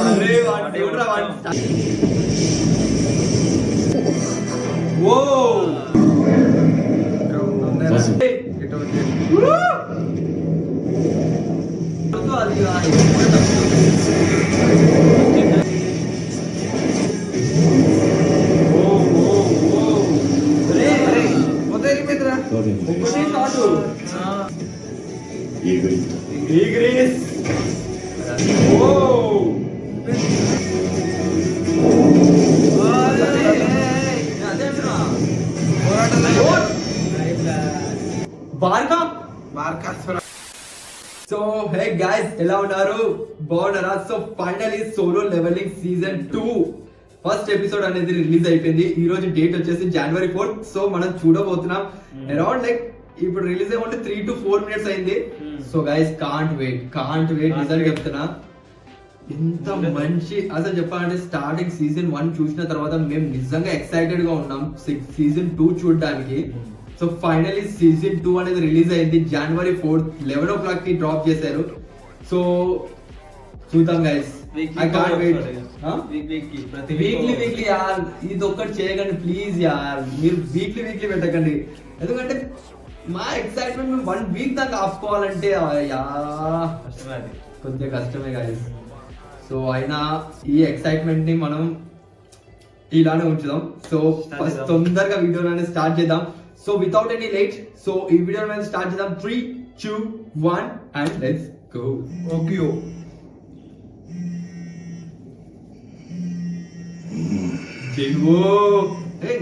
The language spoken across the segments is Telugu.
అరే వాడు చూడరా వాడు ఓ సో హే గైస్ ఎలా ఉన్నారు బాగున్నారా so finally solo leveling season 2 first episode అనేది రిలీజ్ అయిపోయింది ఈ రోజు డేట్ వచ్చేసి January 4th సో మనం చూడబోతున్నాం అరౌండ్ లైక్ ఇప్పుడు రిలీజ్ అయ్యి 3 to 4 minutes అయింది సో గైస్ కాంట్ వెయిట్ నిజంగా చెప్తున్నా ఇంత మంచి అసలు చెప్పాలంటే స్టార్టింగ్ సీజన్ 1 చూసిన తర్వాత మేము నిజంగా ఎక్సైటెడ్ గా ఉన్నాం సీజన్ 2 చూడడానికి సో ఫైనల్లీ సీజన్ 2 అనేది రిలీజ్ అయింది January 4th 11 o'clock కి డ్రాప్ చేశారు సో చూద్దాం guys I can't wait weekly యార్ ఇది ఒక్కటి చేయకండి ప్లీజ్ యార్ మీరు వీక్లీ పెట్టకండి ఎందుకంటే మా ఎక్సైట్మెంట్ మేము 1 week దాకా ఆపుకోవాలంటే కొద్దిగా కష్టమే గైస్ సో అయినా ఈ ఎక్సైట్మెంట్ ని మనం ఇలానే ఉంచుదాం సో ఫస్ట్ తొందరగా వీడియోని స్టార్ట్ చేద్దాం so without any late so ఈ వీడియో మనం స్టార్ట్ చేద్దాం 3, 2, 1 and let's go okay Jinwoo ఏ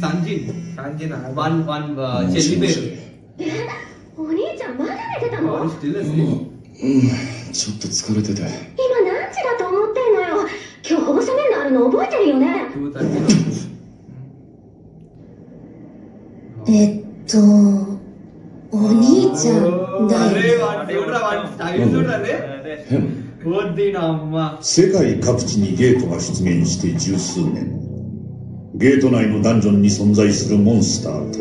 సంజిన్ వన్ చెల్లి పేరు お兄ちゃんまだ寝てたの？ స్టిల్ అస్లీప్ ちょっと疲れてて。今何時だと思ってんのよ。今日保護者面談あるの覚えてるよね。 2:30お兄ちゃんだ అరే よ。 వాడు చూడరా వాడు స్టైల్ చూడరే వద్ది నా అమ్మ 世界各地にゲートが出現して十数年。ゲート内のダンジョンに存在するモンスターと、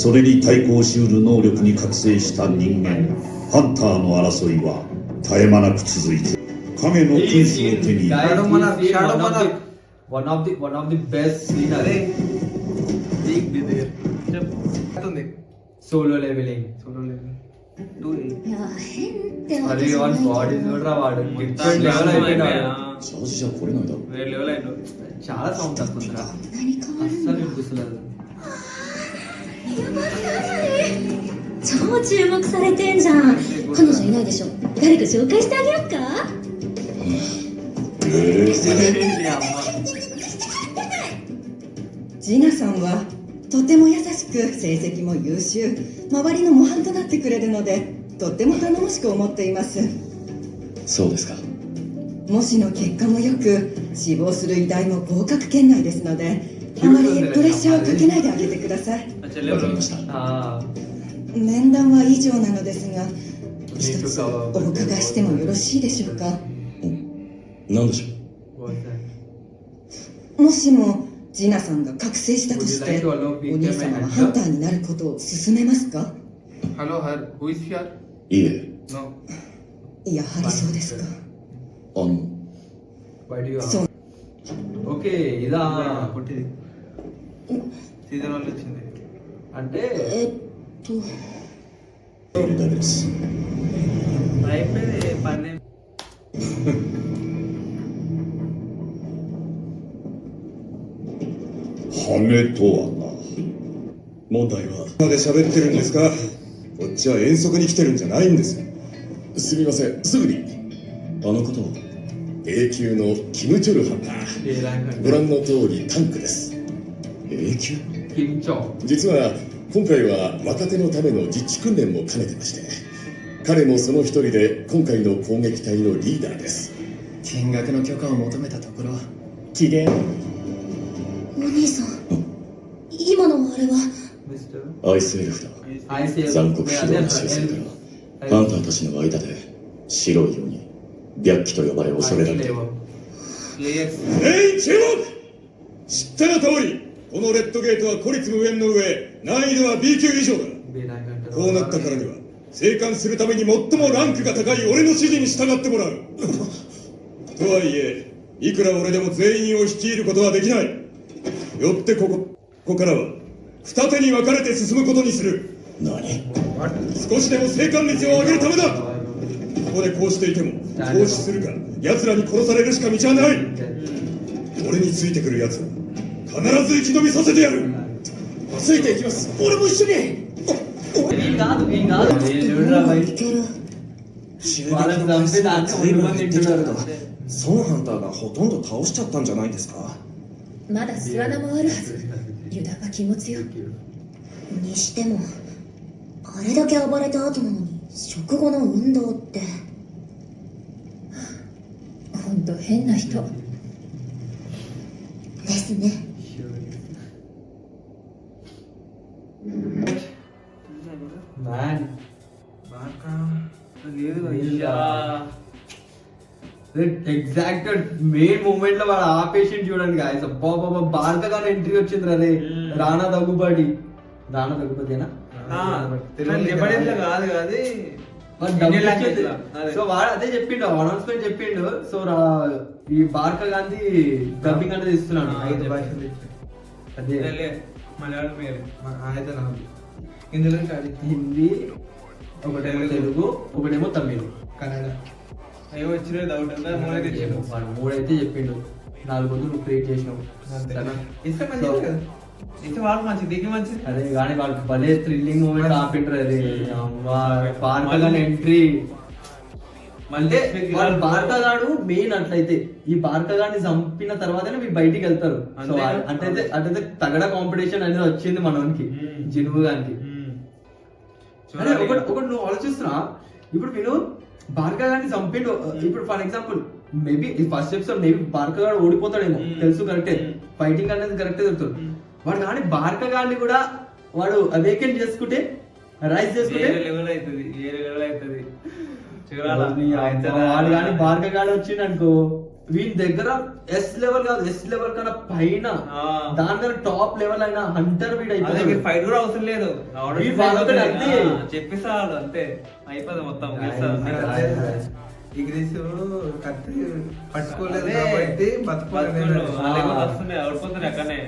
それに対抗しうる能力に覚醒した人間、ハンターの争いは絶え間なく続いて、影の君主を手に、 one of the best scene అరే సోలో లెవెలింగ్ いや変って私 అరే వన్ బాడీ చూడరా వాడు డిఫరెంట్ లెవెల్ అయిపోయినాడు チャージじゃ来れないだろ。 చాలా సౌండ్ తక్కువ ఉందిరా 何変わる అస్సలు వినిపిస్తలేదు 超注目されてんじゃん。彼女いないでしょ。誰か紹介してあげよっか。ジナさんはとても優しく成績も優秀、周りの模範となってくれるのでとっても頼もしく思っています。そうですか。模試の結果も良く、志望する医大も合格圏内ですので、あまりプレッシャーをかけないであげてください。わかりました。 面談は以上なのですが、一つお伺いしてもよろしいでしょうか。何でしょう。もしもジナさんが覚醒したとして、お兄様はハンターになることを勧めますか。 Hello, who is here? いえ、 No. やはりそうですか。そう。 okay ఇదా పుట్టింది సీజన్ వల్ల వచ్చింది అంటే エルダです。 అయిపోయింది పని 羽とはな。問題はまで喋ってるんですか。こっちは遠足に来てるんじゃないんですよ。すみません、すぐに。あのことを A 級のキムチョルハンター。ご覧の通りタンクです。A 級？ キムチョ。実は今回は若手のための実地訓練も兼ねてまして、彼もその一人で今回の攻撃隊のリーダーです。見学の許可を求めたところ、期限。お兄さん、今のあれは。アイスエルフだ。残酷非道な習性からハンターたちの間で白いように白鬼と呼ばれ恐れられている。全員注目。知ったの通り、このレッドゲートは孤立無縁の上、難易度は B 級以上だ。こうなったからには生還するために最もランクが高い俺の指示に従ってもらう。とはいえいくら俺でも全員を率いることはできない。よってこからは二手に分かれて進むことにする。何？少しでも生還率を上げるためだ。ここでこうしていても投資するか奴らに殺されるしか道はない。俺についてくる奴は必ず生き延びさせてやる。ついていきます。俺も一緒に。 వీళ్ళు కాదు చూడరా భయ్. వాళ్ళని చంపి దాంట్లో ముందు మంది తింటున్నారు. 孫ハンターがほとんど倒しちゃったんじゃないですか。まだ巣穴もあるはず。油断は禁物よ。にしてもあれだけ暴れた後なのに食後の運動って本当変な人ですね。 Man. బాగా లేదు అయ్యా ఎగ్జాక్ట్ మెయిన్ మూమెంట్ లో వాడు ఆ పేషెంట్ చూడండి గాయస్. అబ్బా భారతగానే ఎంట్రీ వచ్చింది రే. రానా దగ్గుపతినా జబర్దస్త్ కాదు కాదు సో వాడు అదే చెప్పిండు, అనౌన్స్మెంట్ చెప్పిండు. సో ఈ భారత గాంధీ డబ్బింగ్ అనేది ఇస్తున్నాడు 5 భాషలు అదే మలయాళం పేరు అయితే నాకు ఇందులో హిందీ, ఒకటేమో తెలుగు, ఒకటేమో తమిళ్, కన్నడ అయ్యో వచ్చిన డౌట్ ఉందా మూడైతే చెప్పు వాడు 3 అయితే చెప్పిండు. 4 రోజులు నువ్వు క్రియేట్ చేసినావు. ఇస్తే మంచిది కదా, ఇస్తే వాళ్ళు మంచిది దిగి మంచిది. అదే కానీ వాళ్ళకి భలే థ్రిల్లింగ్ మూమెంట్ ఆపిండ్రు. అదే భారతగాని ఎంట్రీ అంటే వాడు భారతగాడు మెయిన్. అట్లయితే ఈ భారతగాడిని చంపిన తర్వాతనే మీరు బయటికి వెళ్తారు. సో అంటే తగడ కాంపిటీషన్ అనేది వచ్చింది మనోనికి, జినువు గానికి. అదే ఒకటి నువ్వు ఆలోచిస్తున్నా, ఇప్పుడు వీళ్ళు భార్గగాన్ని చంపిండు. ఇప్పుడు for example maybe first episode maybe భార్గగాడు ఓడిపోతాడేమో, తెలుసు కరెక్టే, ఫైటింగ్ అనేది కరెక్టే తెలుస్తుంది. వాడు కానీ భార్గగాన్ని కూడా వాడు అవేకెన్ చేసుకుంటే, రైజ్ చేసుకుంటే వాడు కానీ భార్గగాడు వచ్చిండు అనుకో, వీని దగ్గర ఎస్ లెవెల్ కాదు, ఎస్ లెవెల్ కన్నా పైన దాని దగ్గర టాప్ లెవెల్ అయినా హంటర్ వీడు అయిపోయింది. ఫైట్ కూడా అవసరం లేదు, అంతే చెప్పేసాడు అంతే అయిపోతుంది మొత్తం. ఎగ్రీస్ కత్తి పట్టుకోలేదు కాబట్టి వస్తున్నాయి ఓడిపోతున్నాయి అక్కడనే.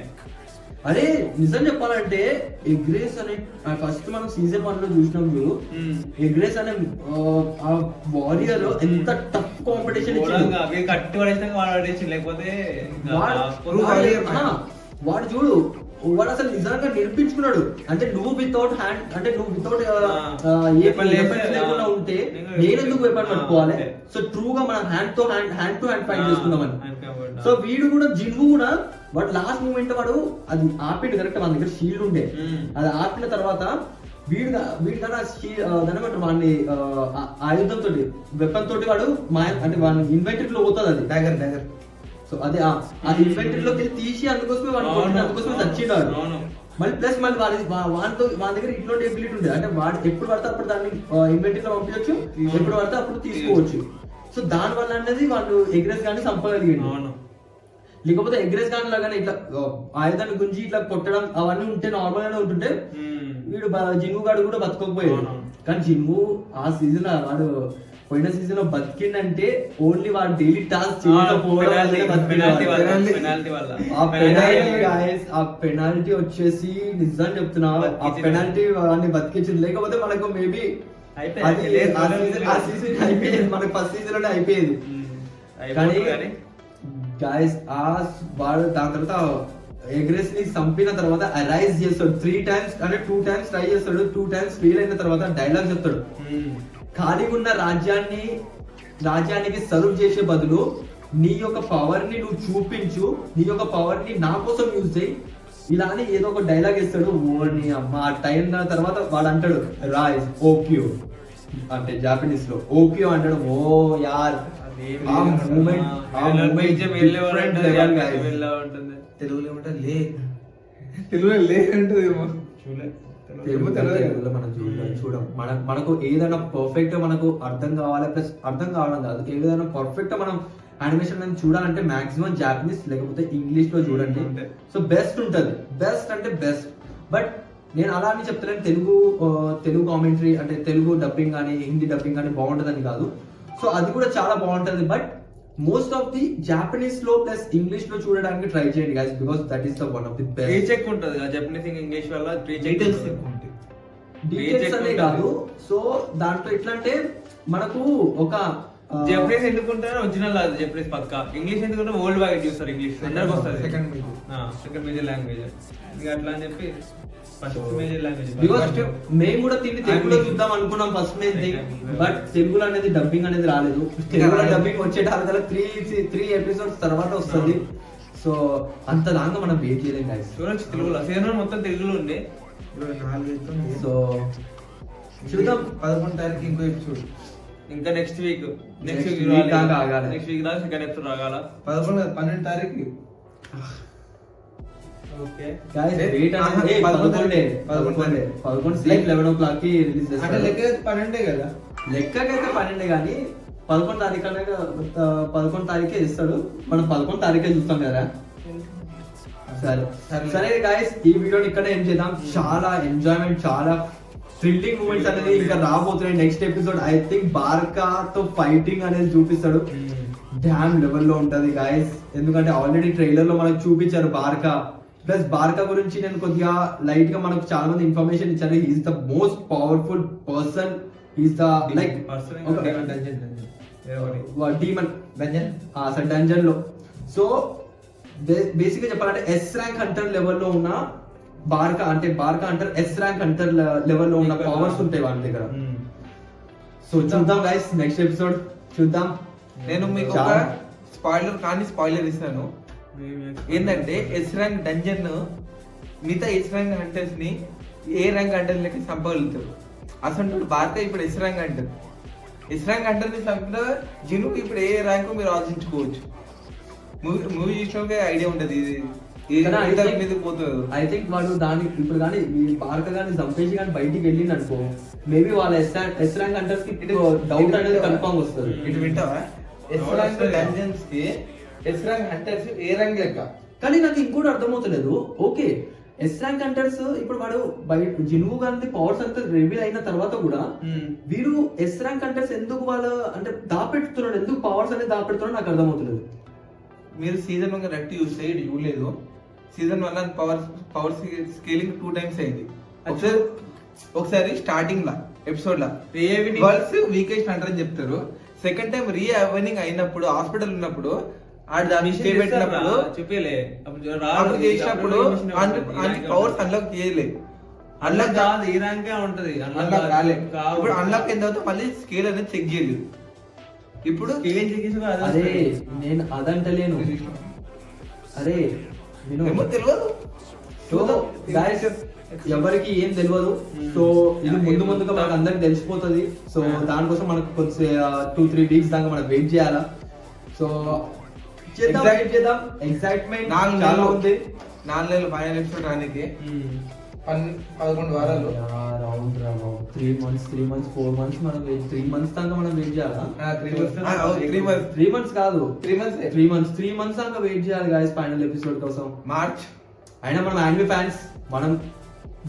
అరే నిజం చెప్పాలంటే ఎగ్రేస్ అనే ఫస్ట్ మనం సీజన్ 1 లో చూసినప్పుడు ఎగ్రేస్ అనే వారియర్ ఎంత టఫ్ కాంపిటీషన్ కట్టి పడేసినాక వాడు పడేసి లేకపోతే వాడు చూడు, వాడు అసలు నిజంగా నేర్పించుకున్నాడు. అంటే నువ్వు వితౌట్ హ్యాండ్, అంటే నువ్వు వితౌట్ లేకుండా ఉంటే నేను ఎందుకు వెపన్ పట్టుకోవాలి. సో ట్రూగా మనం హ్యాండ్ టు హ్యాండ్ ఫైట్ చేసుకుందామని. సో వీడు కూడా జిన్వు కూడా వాడు లాస్ట్ మూమెంట్ వాడు అది ఆపిండు కరెక్ట్. మన దగ్గర షీల్డ్ ఉండే, అది ఆపిన తర్వాత వీడు కన్నా దాని వాడిని ఆయుధం తోటి వెపన్ తోటి వాడు అంటే వాడిని ఇన్వెంటరీలో పోతుంది అది డాగర్. సో అదే ఆ ఇన్వెంటరీలోకి తీసి అందుకోసమే చచ్చినాడు. మళ్ళీ ప్లస్ మళ్ళీ వాళ్ళ దగ్గర ఇట్లాంటి ఎబిలిటీ ఉంది, అంటే వాడు ఎప్పుడు పడితే అప్పుడు దాన్ని ఇన్వెంటరీలో పంపించవచ్చు, ఎప్పుడు పడితే అప్పుడు తీసుకోవచ్చు. సో దాని వల్ల అనేది వాళ్ళు ఎగ్రెస్ గాని చంపగలిగాడు. లేకపోతే ఎగ్రెస్ గాని లాగానే ఇట్లా ఆయుధాన్ని గుంజి ఇట్లా కొట్టడం అవన్నీ ఉంటే నార్మల్ గానే ఉంటుంటే వీడు జిన్వు గాడు కూడా బతకపోయాడు. కానీ జిన్వు ఆ సీజన్ వాడు పోయిన సీజన్ లో బతికిండంటే ఓన్లీ వాడు డైలీ టాస్క్ ఆ పెనాల్టీ వచ్చేసి నిజం చెప్తున్నా, ఆ పెనాల్టీ వాడిని బతికించింది. లేకపోతే మనకు మేబీ మనకు ఫస్ట్ సీజన్ లోనే అయిపోయేది. కానీ గాయస్ వాడు దాని తర్వాత ఎగ్రెస్ ని చంపిన తర్వాత అరైజ్ చేస్తాడు 3 times, అంటే 2 times ట్రై చేస్తాడు. 2 times ఫెయిల్ అయిన తర్వాత డైలాగ్ చెప్తాడు, ఖాళీగా ఉన్న రాజ్యానికి సర్వ్ చేసే బదులు నీ యొక్క పవర్ ని నువ్వు చూపించు, నీ యొక్క పవర్ ని నా కోసం యూజ్ చేయి, ఇలా అని ఏదో ఒక డైలాగ్ ఇస్తాడు. ఓని అమ్మ ఆ టైం తర్వాత వాడు అంటాడు రైజ్ ఓక్యో అంటే జాపనీస్ లో ఓక్యో అంటాడు. ఓ యార్ తెలుగులో ఉంటుంది తెలుగులో లే అంటదేమో తెలుగులో మనం చూడం. మనకు ఏదైనా పర్ఫెక్ట్ మనకు అర్థం కావాలి, ప్లస్ అర్థం కావడం కాదు, ఏదైనా పర్ఫెక్ట్ మనం యానిమేషన్ అని చూడాలంటే మాక్సిమం జాపనీస్ లేకపోతే ఇంగ్లీష్ లో చూడండి. సో బెస్ట్ ఉంటది, బెస్ట్ అంటే బెస్ట్. బట్ నేను అలా అని చెప్తాను తెలుగు కామెంటరీ అంటే తెలుగు డబ్బింగ్ కానీ హిందీ డబ్బింగ్ కానీ బాగుంటుందని కాదు. సో అది కూడా చాలా బాగుంటది. But most of the Japanese లో ప్లస్ ఇంగ్లీష్ లో చూడడానికి ట్రై చేయండి guys, because that is the one of the best. Reach ఎక్కువ ఉంటుంది జపనీస్ ఇంగ్లీష్ వల్ల డీటెయిల్స్ ఎక్కువ ఉంటాయి. డీటెయిల్స్ అనే కాదు. సో దాంట్లో ఎట్లా అంటే మనకు ఒక జపనీస్ ఎందుకుంటారో ఒరిజినల్ అది జపనీస్ పక్క, ఇంగ్లీష్ ఎందుకంటే వరల్డ్ వైడ్ చూస్తారు, ఇంగ్లీష్ అందరికి వస్తుంది సెకండ్ మేజర్ లాంగ్వేజ్ ఇంకా అట్లా అని చెప్పి ఫస్ట్ మేజర్ లాంగ్వేజ్. బికాస్ మేము కూడా తిండి తెలుగులో చూద్దాం అనుకున్నాం ఫస్ట్ మెయిన్ థింగ్, బట్ తెలుగులో అనేది డబ్బింగ్ అనేది రాలేదు. తెలుగులో డబ్బింగ్ వచ్చేటాల త్రీ ఎపిసోడ్స్ తర్వాత వస్తుంది. సో అంత దాకా మనం వెయిట్ చేయలేం గైస్. చూడొచ్చు తెలుగులో సీజన్ మొత్తం తెలుగులో ఉండే. 24 సో చూద్దాం. 11 తారీఖు ఇంకో ఎపిసోడ్. ఇంకా నెక్స్ట్ వీక్ దాకా ఆగాలి. నెక్స్ట్ వీక్ దాకా సెకండ్ ఎపిసోడ్ రాగాల. 12 తారీఖు. ఓకే Guys, wait అంటే 11 సేమ్ 11 o'clock కి రిలీజ్ అంటే చేస్తారు. లెక్క 12 కదా. లెక్కకైతే 12 కానీ 11 తారీఖు అనగా 11 తారీఖే ఇస్తాడు. మనం 11 తారీఖే చూస్తాం కదా. సరే గాయస్, ఈ వీడియోని ఇక్కడ ఏం చేద్దాం. చాలా ఎంజాయ్మెంట్, చాలా థ్రిల్లింగ్ మూమెంట్స్ అనేది ఇంకా రాబోతున్నాయి. నెక్స్ట్ ఎపిసోడ్ ఐ థింక్ బార్కాతో ఫైటింగ్ అనేది చూపిస్తాడు. డ్యామ్ లెవెల్లో ఉంటది గాయస్, ఎందుకంటే ఆల్రెడీ ట్రైలర్ లో మనకు చూపించారు బార్కా. ప్లస్ బార్కా గురించి నేను కొద్దిగా లైట్ గా మనకు చాలా మంది ఇన్ఫర్మేషన్ ఇచ్చారు. He's the most powerful person, he's the like demon dungeon లో. సో బేసిక్ గా చెప్పాలంటే ఎస్ ర్యాంక్ హంటర్ లెవెల్లో ఉన్న బార్కా అంటారు ఎస్ ర్యాంక్ హంటర్ లెవెల్లో ఉన్న పవర్స్ ఉంటాయి వాళ్ళ దగ్గర. సో చూద్దాం గైస్, నెక్స్ట్ ఎపిసోడ్ చూద్దాం. నేను మీకు ఒక స్పాయిలర్ ఇస్తాను. ఏంటంటే ఎస్ ర్యాంక్ డంజన్ మిగతా ఎస్ ర్యాంక్ హంటర్స్ ని ఏ ర్యాంక్ హంటర్ లెక్క చంపగలుగుతారు. అసలు భారత ఇప్పుడు ఎస్ ర్యాంక్ హంటర్ ని చంపిన జిను ఇప్పుడు ఏ ర్యాంక్ మీరు ఆలోచించుకోవచ్చు. మూవీ చూసినకే ఐడియా ఉంటది మీద పోతుంది. ఐ థింక్ వాడు దాన్ని ఇప్పుడు కానీ బార్కా కానీ చంపేసి కానీ బయటికి వెళ్ళింది అనుకో, మేబీ వాళ్ళ ఎస్ ర్యాంక్ హంటర్స్ కి డౌట్ అనేది కన్ఫర్మ్ వస్తుంది. ఇటు వింటావా? ఎస్ ర్యాంక్ డంజన్స్ కి ఎస్ ర్యాంక్ హంటర్స్ ఏ ర్యాంక్ లెక్క. కానీ నాకు ఇంకోటి అర్థమవుతలేదు. ఓకే, ఎస్ ర్యాంక్ హంటర్స్ ఇప్పుడు వాడు బయట జినువు గారి పవర్స్ అంతా రివీల్ అయిన తర్వాత కూడా వీడు ఎస్ ర్యాంక్ హంటర్స్ ఎందుకు వాళ్ళు అంటే దాపెడుతున్నాడు, ఎందుకు పవర్స్ అనేది దాపెడుతున్నాడు నాకు అర్థమవుతలేదు. మీరు సీజన్ 1 కరెక్ట్ చూస్తే ఇది చూడలేదు. సీజన్ 1 పవర్ స్కేలింగ్ 2 times అయింది. ఒకసారి స్టార్టింగ్ లా ఎపిసోడ్ లా వరల్డ్స్ వీకెస్ట్ హంటర్ అని చెప్తారు. సెకండ్ టైం రీ అవర్నింగ్ అయినప్పుడు హాస్పిటల్ ఉన్నప్పుడు దాన్ని పెట్టినప్పుడు చూపిలే అప్పుడు చేసినప్పుడు పవర్స్ అన్లాక్ చేయలేదు. అన్లాక్ కాదు, ఈ ర్యాంకే ఉంటది. అన్లాక్ రాలే. ఇప్పుడు అన్లాక్ అయిన తర్వాత మళ్ళీ స్కేల్ అనేది చెక్ చేయలేదు. ఇప్పుడు అరే నేను అదంటలేను, అరే ఏమో తెలియదు. సో గైస్ ఎవరికి ఏం తెలియదు. సో ఇది ముందుగా మనకు అందరికి తెలిసిపోతుంది. సో దానికోసం మనకు కొంచెం 2-3 weeks దాకా మనం వెయిట్ చేయాలా. సో చేద్దాం. ఎక్సైట్మెంట్ చాలా ఉంది. 4 నెలలు ఫైనల్ ఎపిసోడ్ రానికి 11 వారాలు. 3 months 4 months మనం 3 months దాకా మనం వెయిట్ చేయాలా. 3 months కాదు, 3 months 3 months దాకా వెయిట్ చేయాలి గాయస్ ఫైనల్ ఎపిసోడ్ కోసం. మార్చ్ అయినా మనం యానిమే ఫ్యాన్స్, మనం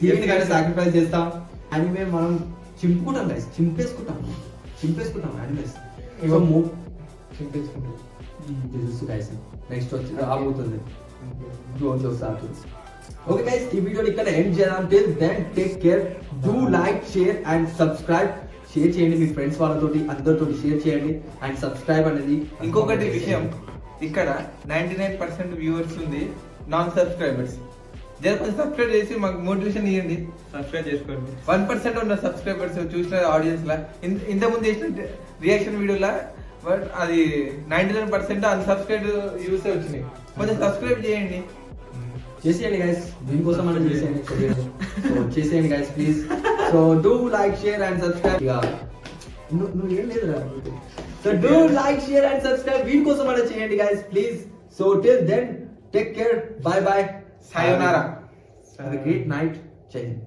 దీనికి సాక్రిఫైస్ చేస్తాం. యానిమే మనం చింపుకుంటాం గైస్, చింపేసుకుంటాం యానిమేస్. తెలుసు గైస్, నెక్స్ట్ వచ్చి రాబోతుంది. ఓకే గైస్, ఈ వీడియోని ఇక్కడ ఎండ్ చేద్దాం. Till then take care, do like, share and subscribe. షేర్ చేయండి మీ ఫ్రెండ్స్ వాళ్ళతోటి, అందరితోటి షేర్ చేయండి. అండ్ సబ్స్క్రైబ్ అనేది ఇంకొకటి విషయం, ఇక్కడ 99% వ్యూవర్స్ ఉంది నాన్ సబ్స్క్రైబర్స్. కొంచెం సబ్స్క్రైబ్ చేసి మాకు మోటివేషన్ ఇవ్వండి. సబ్స్క్రైబ్ చేసుకోండి. 1% ఉన్న సబ్స్క్రైబర్స్ చూసిన ఆడియన్స్ లా ఇంతకుముందు చేసిన రియాక్షన్ వీడియోలా బట్ అది 99% అన్సబ్స్క్రైబ్ యూస్ వచ్చినాయి. కొంచెం సబ్స్క్రైబ్ చేయండి. చేసేయండి గైస్, దీనికోసం మనం చేసేయండి guys please. So do like, share and subscribe. నువ్వు ఏం లేదు. So do like, share and subscribe, దీనికోసం మనం చేయండి guys please. So till then take care, bye bye, sayonara. Have a great night. Jai Hind.